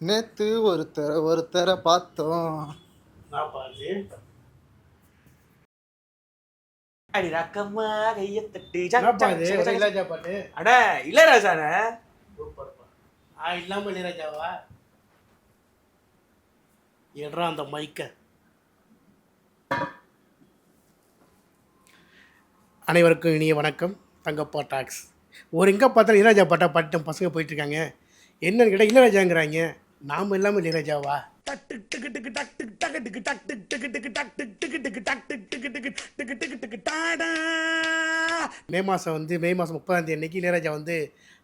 நேத்து ஒருத்தரை பார்த்தோம். அடி ரக்கம்மா கையை தட்டு பாட்டு அட இளையராஜான இல்லாம இளையராஜாவா எடுறா அந்த மைக்க. அனைவருக்கும் இனிய வணக்கம். தங்கப்பா டாக்ஸ். ஒரு எங்கே பார்த்தாலும் இளையராஜா பாட்டா பாட்டு பசங்க போயிட்டுருக்காங்க. என்னன்னு கேட்டால் இளையராஜாங்கிறாங்க. நாம் இல்லாமல் இளையராஜாவா? மே மாதம் 30ஆம் அன்னைக்கு இளையராஜா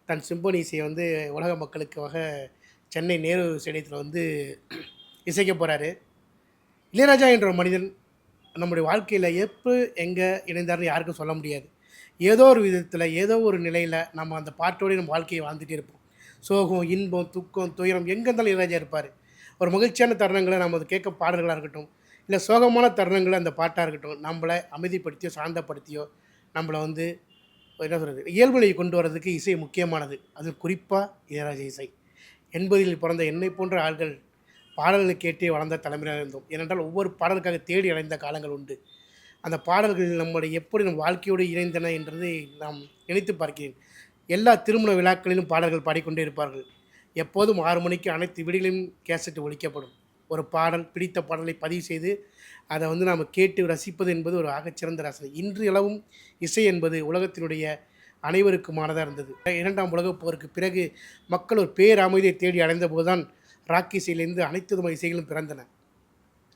தன் சிம்பொனி இசையை உலக மக்களுக்காக சென்னை நேரு ஸ்டேடியத்தில் இசைக்க போகிறாரு. இளையராஜா என்ற மனிதன் நம்முடைய வாழ்க்கையில் எப்போ எங்கே இணைந்தார்னு யாருக்கும் சொல்ல முடியாது. ஏதோ ஒரு விதத்தில் ஏதோ ஒரு நிலையில் நம்ம அந்த பாட்டோடு நம்ம வாழ்க்கையை வாழ்ந்துகிட்டே இருப்போம். சோகம், இன்பம், துக்கம், துயரம் எங்கே இருந்தாலும் இளையராஜா இருப்பார். ஒரு மகிழ்ச்சியான தருணங்களை நம்ம அது கேட்க பாடல்களாக இருக்கட்டும், இல்லை சோகமான தருணங்களை அந்த பாட்டாக இருக்கட்டும், நம்மளை அமைதிப்படுத்தியோ சாந்தப்படுத்தியோ நம்மளை என்ன சொல்கிறது, இயல்புநிலையை கொண்டு வரதுக்கு இசை முக்கியமானது. அது குறிப்பாக இளையராஜா இசை. 80ல் பிறந்த என்னை போன்ற ஆள்கள் பாடல்களை கேட்டே வளர்ந்த தலைமுறையாக இருந்தோம். ஏனென்றால் ஒவ்வொரு பாடலுக்காக தேடி அடைந்த காலங்கள் உண்டு. அந்த பாடல்கள் நம்முடைய எப்படி நம் வாழ்க்கையோடு இணைந்தன என்றதை நாம் நினைத்து பார்க்கிறேன். எல்லா திருமண விழாக்களிலும் பாடல்கள் பாடிக்கொண்டே இருப்பார்கள். எப்போதும் 6 மணிக்கு அனைத்து வீடுகளிலும் கேசட் ஒலிக்கப்படும். ஒரு பாடல், பிடித்த பாடலை பதிவு செய்து அதை நாம் கேட்டு ரசிப்பது என்பது ஒரு ஆகச்சிறந்த ரசனை. இன்று அளவும் இசை என்பது உலகத்தினுடைய அனைவருக்குமானதாக இருந்தது. 2ஆம் உலகப் போருக்கு பிறகு மக்கள் ஒரு பேரமைதியை தேடி அடைந்த போதுதான் ராக் இசையிலிருந்து அனைத்து விதமான இசைகளும் பிறந்தன.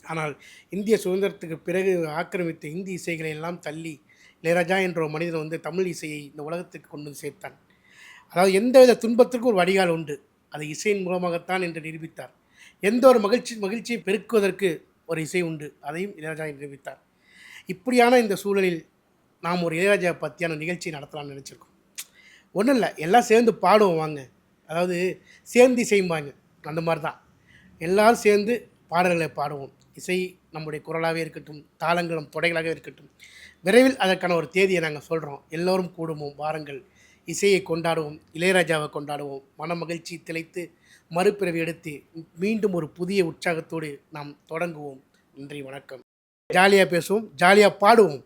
ஆனால் இந்திய சுதந்திரத்துக்கு பிறகு ஆக்கிரமித்த இந்தி இசைகளை எல்லாம் தள்ளி இளையராஜா என்ற ஒரு மனிதன் தமிழ் இசையை இந்த உலகத்துக்கு கொண்டு சேர்த்தான். அதாவது எந்தவித துன்பத்திற்கும் ஒரு வடிகால் உண்டு, அது இசையின் மூலமாகத்தான் என்று நிரூபித்தார். எந்த ஒரு மகிழ்ச்சியை பெருக்குவதற்கு ஒரு இசை உண்டு, அதையும் இளையராஜா நிரூபித்தார். இப்படியான இந்த சூழலில் நாம் ஒரு இளையராஜா பற்றியான நிகழ்ச்சியை நடத்தலாம்னு நினச்சிருக்கோம். ஒன்றும் இல்லை, எல்லாம் சேர்ந்து பாடுவோம் வாங்க. அதாவது சேர்ந்து இசையும்பாங்க, அந்த மாதிரி தான் எல்லோரும் சேர்ந்து பாடல்களை பாடுவோம். இசை நம்முடைய குரலாகவே இருக்கட்டும், தாளங்களும் தொடைகளாகவே இருக்கட்டும். விரைவில் அதற்கான ஒரு தேதியை நாங்கள் சொல்கிறோம். எல்லோரும் கூடுவோம், வாருங்கள், இசையை கொண்டாடுவோம், இளையராஜாவை கொண்டாடுவோம். மன மகிழ்ச்சி திளைத்து மறுபிறவி எடுத்து மீண்டும் ஒரு புதிய உற்சாகத்தோடு நாம் தொடங்குவோம். நன்றி, வணக்கம். ஜாலியாக பேசுவோம், ஜாலியாக பாடுவோம்.